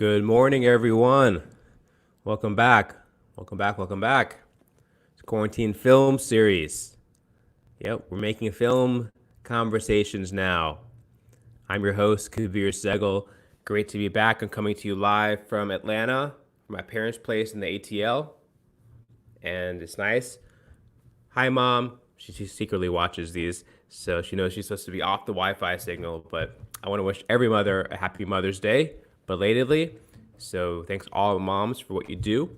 Good morning, everyone. Welcome back. Welcome back. It's Quarantine Film Series. Yep, we're making film conversations now. I'm your host, Kavir Segal. Great to be back. I'm coming to you live from Atlanta, from my parents' place in the ATL. And it's nice. Hi, Mom. She secretly watches these, so she knows she's supposed to be off the Wi-Fi signal. But I want to wish every mother a happy Mother's Day, belatedly. So thanks all the moms for what you do.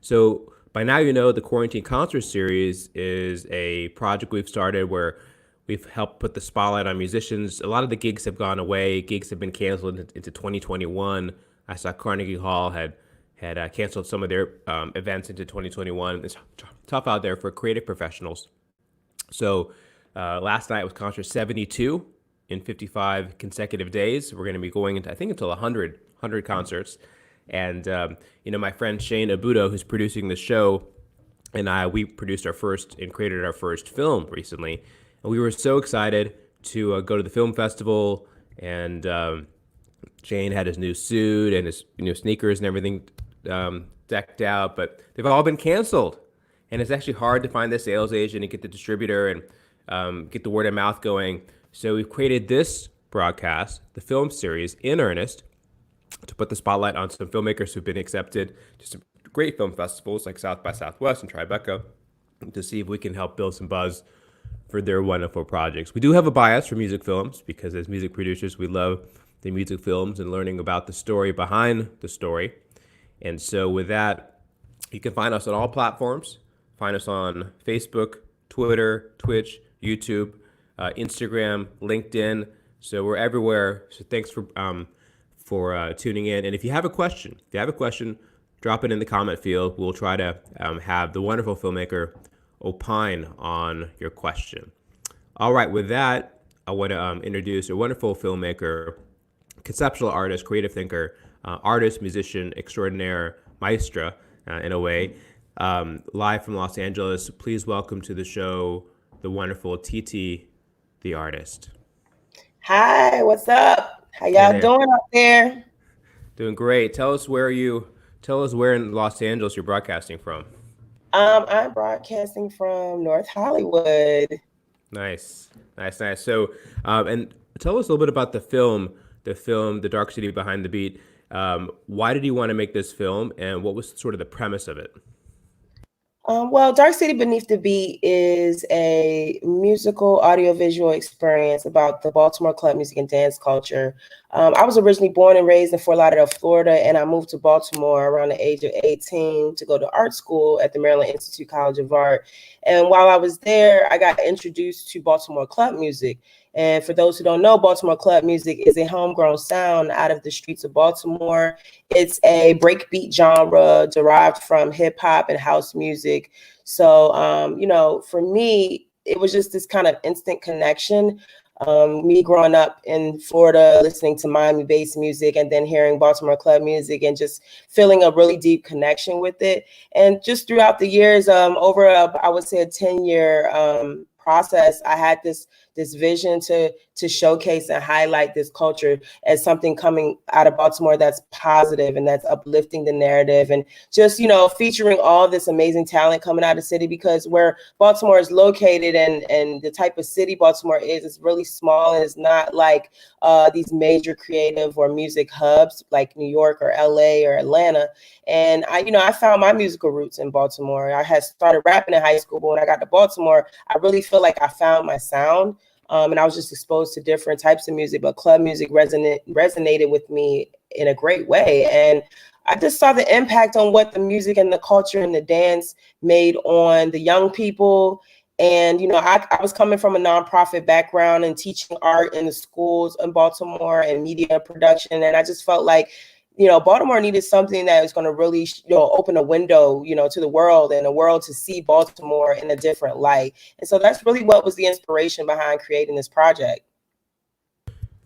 So by now you know the Quarantine Concert Series is a project we've started where we've helped put the spotlight on musicians. A lot of the gigs have gone away. Gigs have been canceled into 2021. I saw Carnegie Hall had canceled some of their events into 2021. It's tough out there for creative professionals. So last night was concert 72 in 55 consecutive days. We're going to be going into, I think, until 100 concerts. And, my friend Shane Abudo, who's producing the show, and we produced our first and created our first film recently. And we were so excited to go to the film festival. And Shane had his new suit and his new sneakers and everything decked out, but they've all been canceled. And it's actually hard to find the sales agent and get the distributor and get the word of mouth going. So we've created this broadcast, the film series, in earnest, to put the spotlight on some filmmakers who've been accepted to some great film festivals like South by Southwest and Tribeca to see if we can help build some buzz for their wonderful projects. We do have a bias for music films because as music producers, we love the music films and learning about the story behind the story. And so with that, you can find us on all platforms. Find us on Facebook, Twitter, Twitch, YouTube, Instagram, LinkedIn. So we're everywhere. So thanks for tuning in. And if you have a question, drop it in the comment field. We'll try to have the wonderful filmmaker opine on your question. All right, with that, I want to introduce a wonderful filmmaker, conceptual artist, creative thinker, artist, musician extraordinaire, maestra in a way, live from Los Angeles. Please welcome to the show the wonderful TT, the artist. Hi, what's up? How y'all doing out there? Doing great. Tell us where in Los Angeles you're broadcasting from. I'm broadcasting from North Hollywood. Nice. So, and tell us a little bit about the film, The Dark City Behind the Beat. Why did you want to make this film, and what was sort of the premise of it? Well, Dark City Beneath the Beat is a musical audiovisual experience about the Baltimore club music and dance culture. I was originally born and raised in Fort Lauderdale, Florida, and I moved to Baltimore around the age of 18 to go to art school at the Maryland Institute College of Art. And while I was there, I got introduced to Baltimore club music. And for those who don't know, Baltimore club music is a homegrown sound out of the streets of Baltimore. It's a breakbeat genre derived from hip hop and house music. So, for me, it was just this kind of instant connection. Me growing up in Florida, listening to Miami-based music and then hearing Baltimore club music and just feeling a really deep connection with it. And just throughout the years, over I would say a 10-year process, I had this vision to showcase and highlight this culture as something coming out of Baltimore that's positive and that's uplifting the narrative, and just featuring all this amazing talent coming out of the city, because where Baltimore is located and the type of city Baltimore is really small, and it's not like these major creative or music hubs like New York or LA or Atlanta. And I found my musical roots in Baltimore. I had started rapping in high school, but when I got to Baltimore, I really feel like I found my sound. And I was just exposed to different types of music, but club music resonated with me in a great way. And I just saw the impact on what the music and the culture and the dance made on the young people. And, I was coming from a nonprofit background and teaching art in the schools in Baltimore and media production. And I just felt like, Baltimore needed something that was going to really, open a window, to the world, and the world to see Baltimore in a different light. And so that's really what was the inspiration behind creating this project.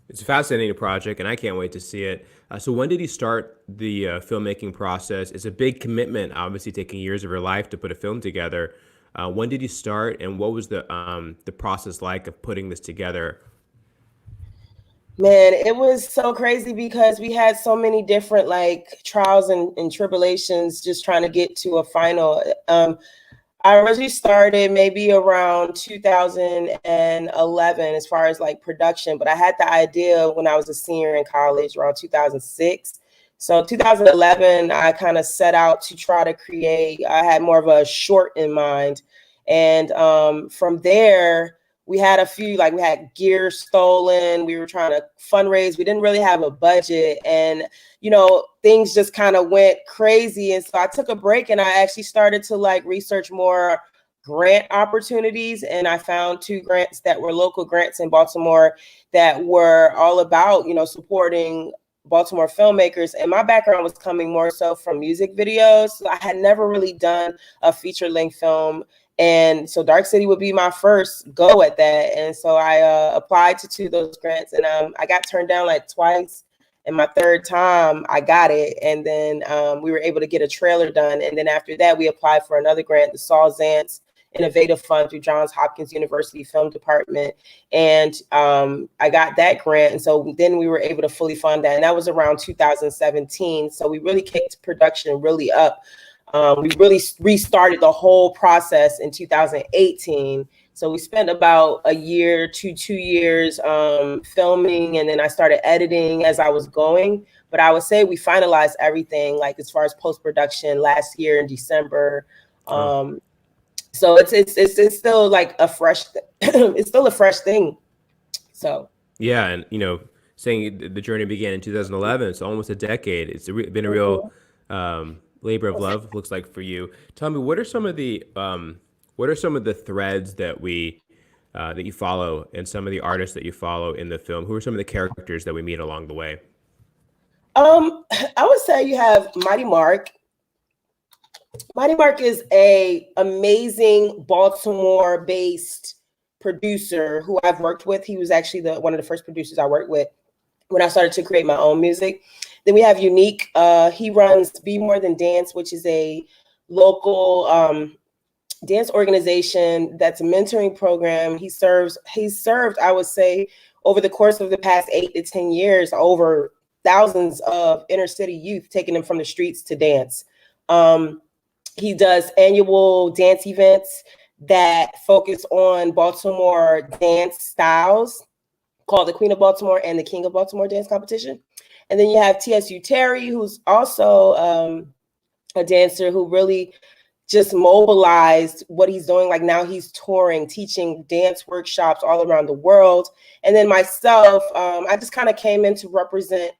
It's a fascinating project, and I can't wait to see it. So when did you start the filmmaking process? It's a big commitment, obviously taking years of your life to put a film together. When did you start, and what was the process like of putting this together? Man, it was so crazy because we had so many different like trials and tribulations just trying to get to a final. I originally started maybe around 2011 as far as like production, but I had the idea when I was a senior in college around 2006. So 2011, I kind of set out to try to create, I had more of a short in mind. And from there, we had a few, like we had gear stolen. We were trying to fundraise. We didn't really have a budget. And things just kind of went crazy. And so I took a break and I actually started to like research more grant opportunities. And I found two grants that were local grants in Baltimore that were all about, supporting Baltimore filmmakers. And my background was coming more so from music videos. So I had never really done a feature length film. And so Dark City would be my first go at that. And so I applied to two of those grants and I got turned down like twice. And my third time, I got it. And then we were able to get a trailer done. And then after that, we applied for another grant, the Saul Zantz Innovative Fund through Johns Hopkins University Film Department. And I got that grant. And so then we were able to fully fund that. And that was around 2017. So we really kicked production really up. We really restarted the whole process in 2018. So we spent about a year to 2 years filming, and then I started editing as I was going. But I would say we finalized everything, like as far as post-production last year in December. So it's still like a fresh, it's still a fresh thing. So Yeah, and saying the journey began in 2011, it's almost a decade. It's been a real labor of love. Looks like for you. Tell me, what are some of the threads that you follow, and some of the artists that you follow in the film? Who are some of the characters that we meet along the way? I would say you have Mighty Mark. Mighty Mark is a amazing Baltimore-based producer who I've worked with. He was actually one of the first producers I worked with when I started to create my own music. Then we have Unique. He runs Be More Than Dance, which is a local dance organization that's a mentoring program. He's served, I would say, over the course of the past 8 to 10 years, over thousands of inner city youth, taking them from the streets to dance. He does annual dance events that focus on Baltimore dance styles, called the Queen of Baltimore and the King of Baltimore dance competition. And then you have TSU Terry, who's also a dancer who really just mobilized what he's doing. Like now he's touring, teaching dance workshops all around the world. And then myself, I just kind of came in to represent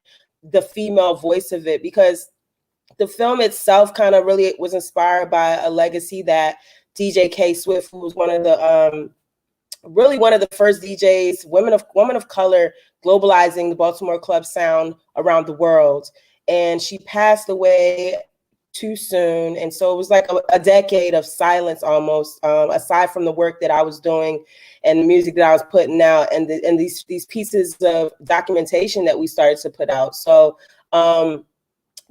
the female voice of it, because the film itself kind of really was inspired by a legacy that DJ K Swift, who was one of the first DJs, women of color, globalizing the Baltimore club sound around the world. And she passed away too soon. And so it was like a decade of silence almost, aside from the work that I was doing and the music that I was putting out, and these pieces of documentation that we started to put out. So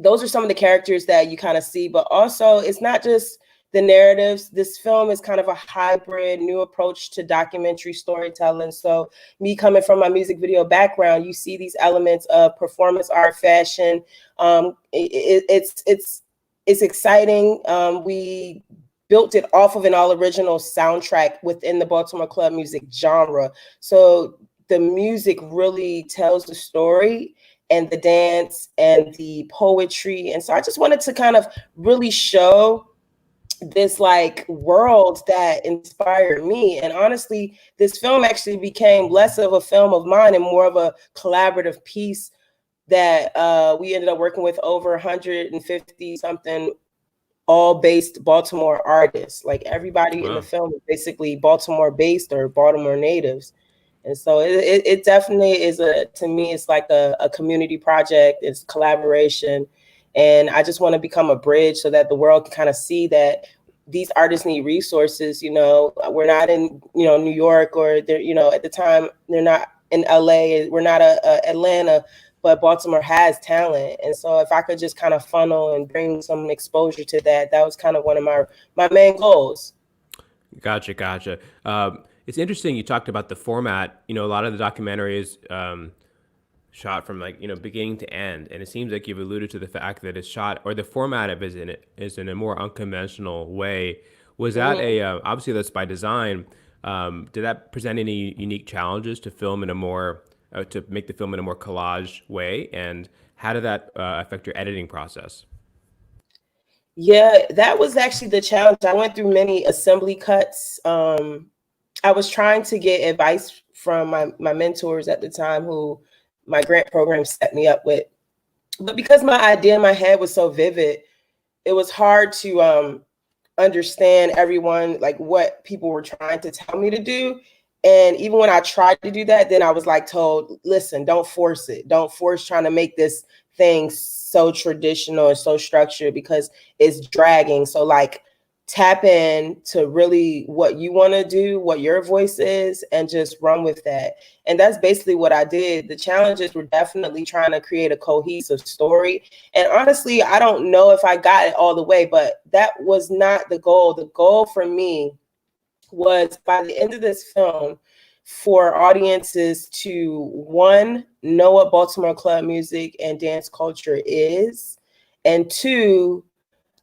those are some of the characters that you kind of see, but also it's not just the narratives. This film is kind of a hybrid new approach to documentary storytelling. So me coming from my music video background, you see these elements of performance art, fashion. It's exciting. We built it off of an all original soundtrack within the Baltimore club music genre. So the music really tells the story, and the dance and the poetry. And so I just wanted to kind of really show this like world that inspired me. And honestly, this film actually became less of a film of mine and more of a collaborative piece that we ended up working with over 150 something all based Baltimore artists. Like everybody in the film is basically Baltimore based or Baltimore natives. And so it definitely is to me, it's like a community project. It's collaboration. And I just want to become a bridge so that the world can kind of see that these artists need resources. We're not in, New York, or they're, at the time they're not in LA. We're not Atlanta, but Baltimore has talent. And so if I could just kind of funnel and bring some exposure to that, that was kind of one of my main goals. Gotcha. It's interesting you talked about the format. A lot of the documentaries shot from like, beginning to end. And it seems like you've alluded to the fact that it's shot, or the format of it is in a more unconventional way. Was that Mhm. obviously that's by design. Did that present any unique challenges to film in a more, to make the film in a more collage way? And how did that affect your editing process? Yeah, that was actually the challenge. I went through many assembly cuts. I was trying to get advice from my mentors at the time, who my grant program set me up with. But because my idea in my head was so vivid, it was hard to understand everyone, like what people were trying to tell me to do. And even when I tried to do that, then I was like told, listen, don't force it. Don't force trying to make this thing so traditional and so structured, because it's dragging. So like tap in to really what you want to do, what your voice is, and just run with that. And that's basically what I did. The challenges were definitely trying to create a cohesive story. And honestly, I don't know if I got it all the way, but that was not the goal. The goal for me was, by the end of this film, for audiences to, one, know what Baltimore club music and dance culture is, and two,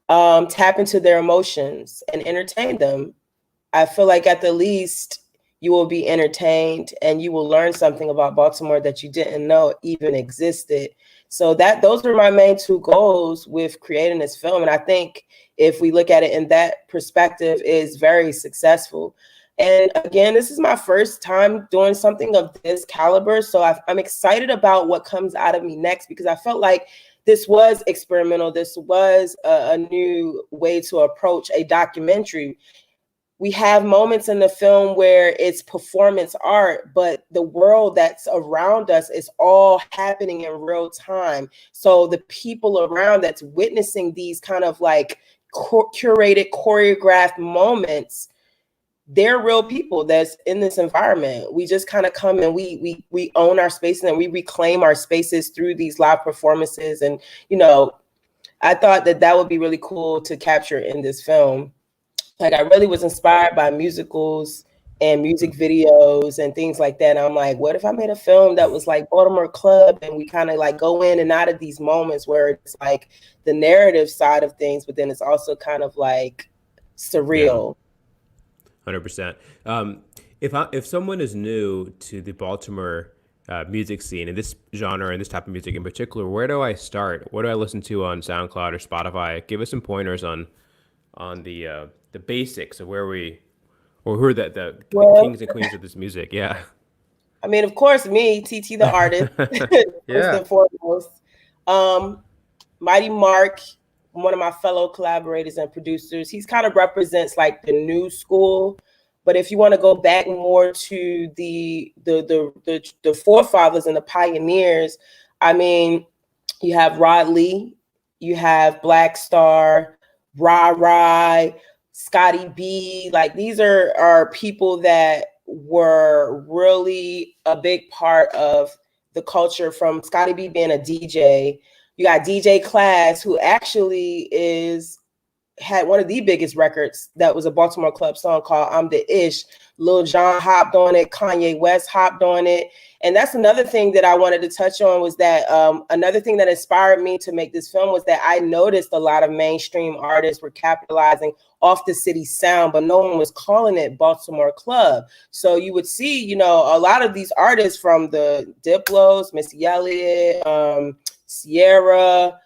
tap into their emotions and entertain them. I feel like at the least you will be entertained and you will learn something about Baltimore that you didn't know even existed. So that those were my main two goals with creating this film. And I think if we look at it in that perspective, is very successful. And again, this is my first time doing something of this caliber. So I'm excited about what comes out of me next, because I felt like this was experimental. This was a new way to approach a documentary. We have moments in the film where it's performance art, but the world that's around us is all happening in real time. So the people around that's witnessing these kind of like curated, choreographed moments, they're real people that's in this environment. We just kind of come and we own our spaces and we reclaim our spaces through these live performances. And I thought that that would be really cool to capture in this film. Like, I really was inspired by musicals and music videos and things like that. And I'm like, what if I made a film that was like Baltimore Club, and we kind of like go in and out of these moments where it's like the narrative side of things, but then it's also kind of like Yeah, surreal. 100%. If someone is new to the Baltimore music scene and this genre and this type of music in particular, where do I start? What do I listen to on SoundCloud or Spotify? Give us some pointers on the basics of where we, or who are the Well, kings and queens of this music. Yeah. I mean, of course, me, TT the artist, first Yeah. and foremost. Um, Mighty Mark, one of my fellow collaborators and producers, he's kind of represents like the new school. But if you want to go back more to the forefathers and the pioneers, I mean, you have Rod Lee, you have Black Star, Ra Ra, Scotty B. Like, these are people that were really a big part of the culture, from Scotty B being a DJ. You got DJ Class, who actually had one of the biggest records that was a Baltimore club song called I'm the Ish. Lil Jon hopped on it, Kanye West hopped on it. And that's another thing that I wanted to touch on, was that another thing that inspired me to make this film was that I noticed a lot of mainstream artists were capitalizing off the city sound, but no one was calling it Baltimore club. So you would see, a lot of these artists, from the Diplos, Missy Elliott, Sierra,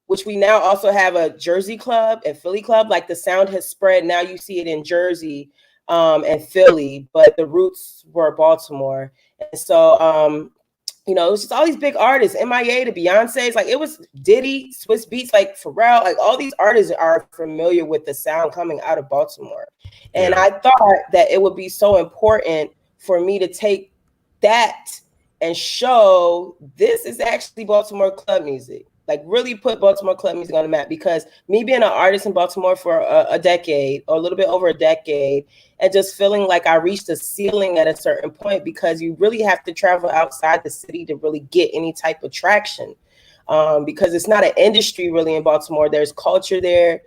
which we now also have a Jersey club and Philly club. Like, the sound has spread. Now you see it in Jersey and Philly, but the roots were Baltimore. And so, it was just all these big artists, MIA to Beyonce's, like it was Diddy, Swiss Beats, like Pharrell, like all these artists are familiar with the sound coming out of Baltimore. And Yeah. I thought that it would be so important for me to take that and show this is actually Baltimore club music. Like, really put Baltimore club music on the map, because me being an artist in Baltimore for a decade, or a little bit over a decade, and just feeling like I reached a ceiling at a certain point, because you really have to travel outside the city to really get any type of traction, because it's not an industry really in Baltimore. There's culture there,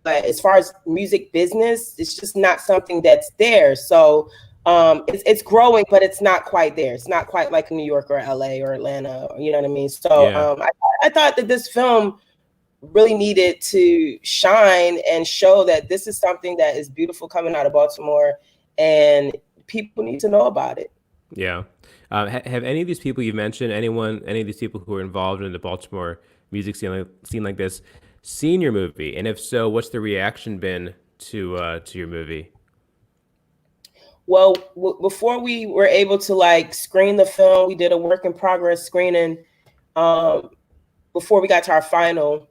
but as far as music business, it's just not something that's there. So It's growing, but it's not quite there. It's not quite like New York or LA or Atlanta, you know what I mean? So Yeah. I thought that this film really needed to shine and show that this is something that is beautiful coming out of Baltimore, and people need to know about it. Yeah. Have any of these people you mentioned, any of these people who are involved in the Baltimore music scene like this, seen your movie? And if so, what's the reaction been to your movie? Well, before we were able to like screen the film, we did a work in progress screening um, before we got to our final,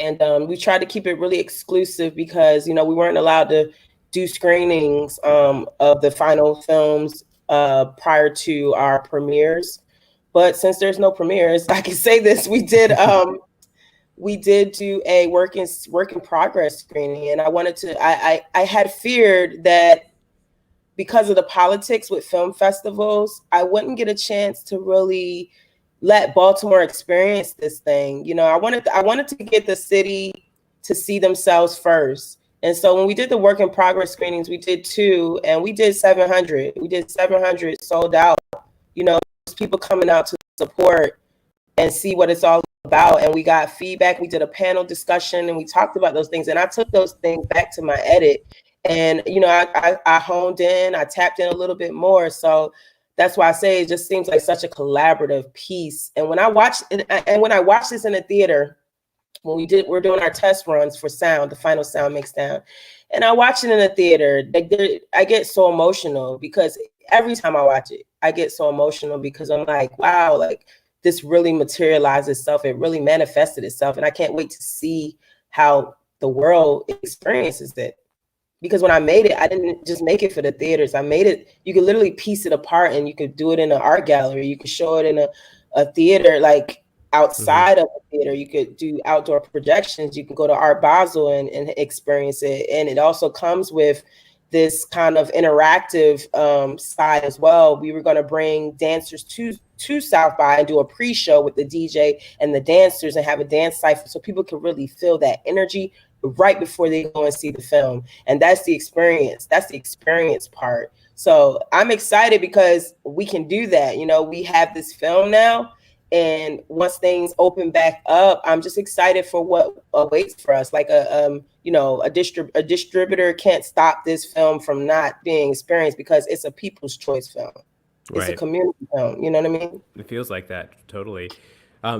and we tried to keep it really exclusive because we weren't allowed to do screenings of the final films prior to our premieres. But since there's no premieres, I can say this: we did do a work in progress screening, and I wanted to. I had feared that because of the politics with film festivals, I wouldn't get a chance to really let Baltimore experience this thing. I wanted to get the city to see themselves first. And so when we did the work in progress screenings, we did two, and we did 700. We did 700 sold out. People coming out to support and see what it's all about. And we got feedback. We did a panel discussion and we talked about those things. And I took those things back to my edit. And, I honed in, I tapped in a little bit more. So that's why I say it just seems like such a collaborative piece. And when I watched this in the theater, we're doing our test runs for sound, the final sound mix down. And I watch it in the theater. I get so emotional because every time I watch it, I get so emotional because I'm like, wow, like this really materialized itself. It really manifested itself. And I can't wait to see how the world experiences it. Because when I made it, I didn't just make it for the theaters. I made it, you could literally piece it apart and you could do it in an art gallery. You could show it in a theater, like Mm-hmm. outside of the theater. You could do outdoor projections. You can go to Art Basel and experience it. And it also comes with this kind of interactive side as well. We were going to bring dancers to South by and do a pre-show with the DJ and the dancers and have a dance cypher so people can really feel that energy right before they go and see the film. And that's the experience. That's the experience part. So I'm excited because we can do that. We have this film now. And once things open back up, I'm just excited for what awaits for us. Like a distributor can't stop this film from not being experienced because it's a people's choice film. It's a Right. community film. You know what I mean? It feels like that totally.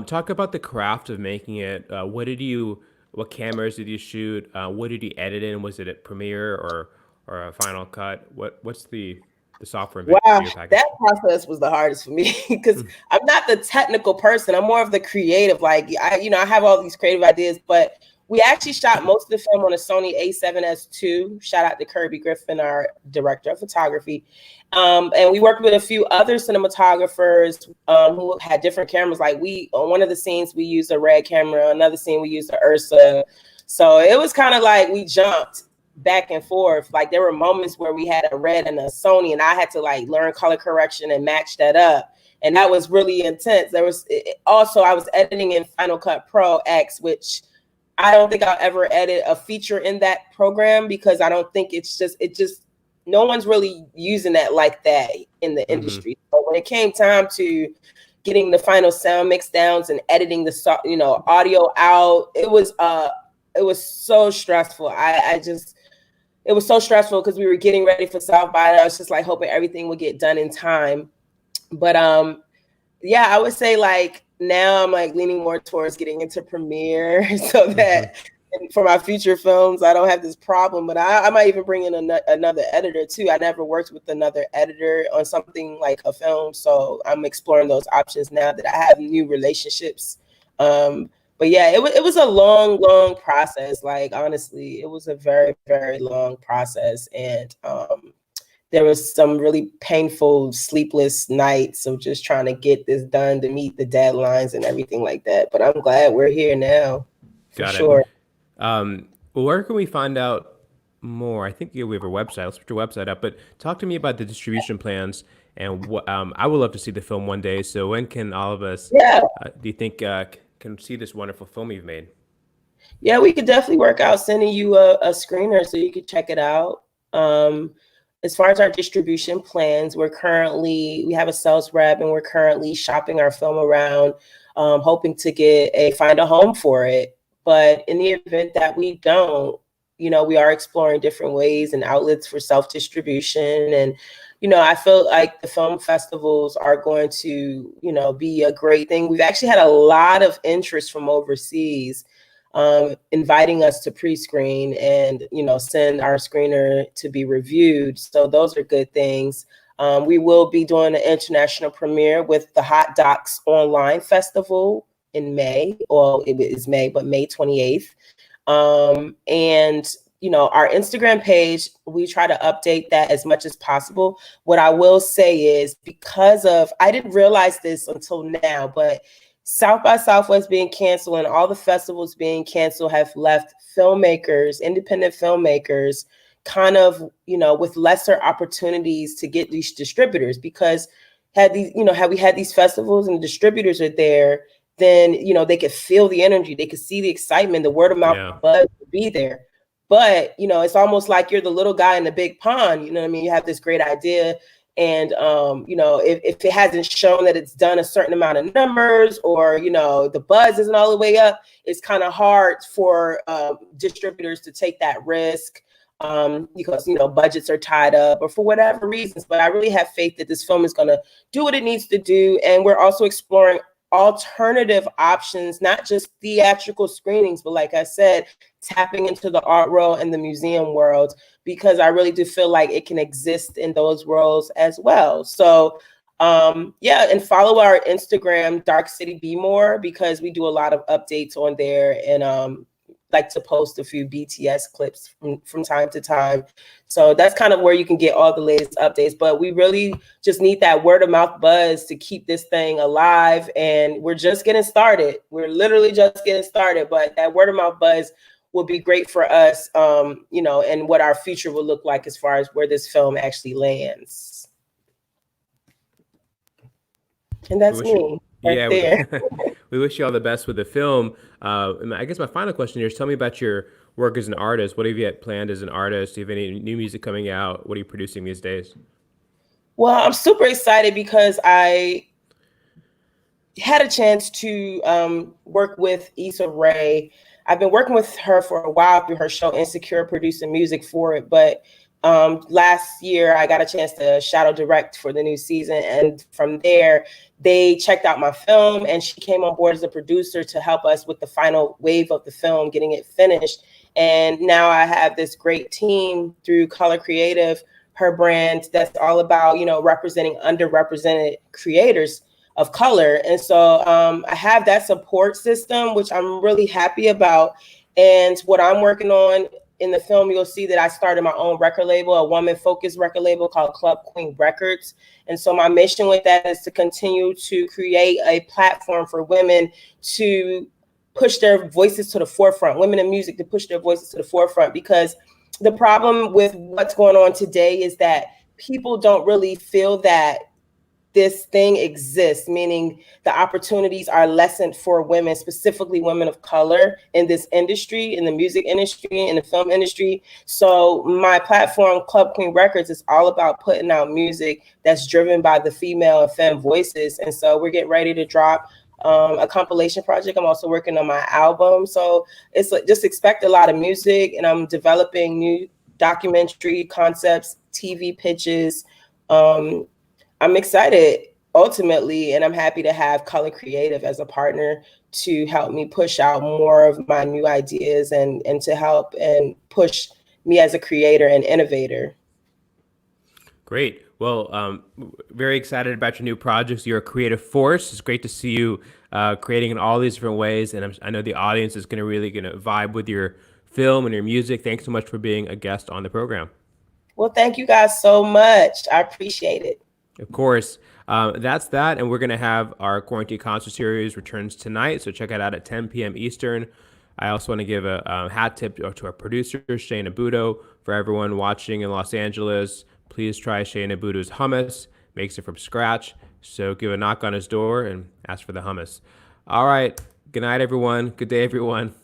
Talk about the craft of making it. What cameras did you shoot? What did you edit in? Was it at Premiere or a Final Cut? What's the software Wow, video package? that process was the hardest for me because Mm. I'm not the technical person. I'm more of the creative. Like I have all these creative ideas, but we actually shot most of the film on a Sony A7S II. Shout out to Kirby Griffin, our director of photography. And we worked with a few other cinematographers who had different cameras. Like on one of the scenes, we used a red camera. Another scene, we used a Ursa. So it was kind of like we jumped back and forth. Like there were moments where we had a red and a Sony, and I had to like learn color correction and match that up. And that was really intense. Also, I was editing in Final Cut Pro X, which I don't think I'll ever edit a feature in that program because I don't think it just no one's really using that like that in the Mm-hmm. industry. So when it came time to getting the final sound mix downs and editing the audio out, it was so stressful. It was so stressful because we were getting ready for South by. I was just like hoping everything would get done in time. But yeah, I would say like now I'm like leaning more towards getting into Premiere so Mm-hmm. that for my future films I don't have this problem. But I might even bring in another editor too. I never worked with another editor on something like a film, so I'm exploring those options now that I have new relationships. But yeah, it was a long process. Like honestly, it was a very, very long process. And there was some really painful sleepless nights of just trying to get this done to meet the deadlines and everything like that. But I'm glad we're here now, for Got it. sure. Well, where can we find out more? I think we have a website. Let's put your website up. But talk to me about the distribution plans and what. I would love to see the film one day. So when can all of us? Yeah. Do you think can see this wonderful film you've made? Yeah, we could definitely work out sending you a screener so you could check it out. as far as our distribution plans, we have a sales rep and we're currently shopping our film around, hoping to find a home for it. But in the event that we don't, we are exploring different ways and outlets for self-distribution. And, I feel like the film festivals are going to, be a great thing. We've actually had a lot of interest from overseas, inviting us to pre-screen and, send our screener to be reviewed. So those are good things. We will be doing an international premiere with the Hot Docs Online Festival in May. Well, it is May, but May 28th. And our Instagram page, we try to update that as much as possible. What I will say is, I didn't realize this until now, but South by Southwest being canceled and all the festivals being canceled have left filmmakers, independent filmmakers, kind of, with lesser opportunities to get these distributors, because had we had these festivals and the distributors are there, then, they could feel the energy, they could see the excitement, the word of mouth buzz would be there. But, it's almost like you're the little guy in the big pond. You know what I mean? You have this great idea. And, if it hasn't shown that it's done a certain amount of numbers, or, the buzz isn't all the way up, it's kind of hard for distributors to take that risk, because, budgets are tied up or for whatever reasons. But I really have faith that this film is going to do what it needs to do. And we're also exploring alternative options, not just theatrical screenings, but like I said, tapping into the art world and the museum world, because I really do feel like it can exist in those worlds as well. So and follow our Instagram, Dark City Be More, because we do a lot of updates on there, and like to post a few BTS clips from time to time. So that's kind of where you can get all the latest updates. But we really just need that word of mouth buzz to keep this thing alive. And we're just getting started. We're literally just getting started. But that word of mouth buzz will be great for us, and what our future will look like as far as where this film actually lands. And that's me right there. We wish you all the best with the film. And I guess my final question here is, tell me about your work as an artist. What have you planned as an artist? Do you have any new music coming out? What are you producing these days? Well, I'm super excited because I had a chance to work with Issa Rae. I've been working with her for a while through her show Insecure, producing music for it. But last year, I got a chance to shadow direct for the new season. And from there, they checked out my film, and she came on board as a producer to help us with the final wave of the film, getting it finished. And now I have this great team through Color Creative, her brand, that's all about, representing underrepresented creators of color. And so I have that support system, which I'm really happy about. And what I'm working on in the film, you'll see that I started my own record label, a woman-focused record label called Club Queen Records. And so my mission with that is to continue to create a platform for women to push their voices to the forefront, women in music to push their voices to the forefront. Because the problem with what's going on today is that people don't really feel that this thing exists, meaning the opportunities are lessened for women, specifically women of color in this industry, in the music industry, in the film industry. So my platform, Club Queen Records, is all about putting out music that's driven by the female and femme voices. And so we're getting ready to drop a compilation project. I'm also working on my album. So it's like, just expect a lot of music, and I'm developing new documentary concepts, TV pitches. I'm excited ultimately, and I'm happy to have Color Creative as a partner to help me push out more of my new ideas and to help and push me as a creator and innovator. Great. Well, very excited about your new projects. You're a creative force. It's great to see you creating in all these different ways. And I know the audience is really going to vibe with your film and your music. Thanks so much for being a guest on the program. Well, thank you guys so much. I appreciate it. Of course. That's that. And we're going to have our Quarantine Concert Series returns tonight. So check it out at 10 p.m. Eastern. I also want to give a hat tip to our producer, Shane Abudo. For everyone watching in Los Angeles, please try Shane Abudo's hummus. Makes it from scratch. So give a knock on his door and ask for the hummus. All right. Good night, everyone. Good day, everyone.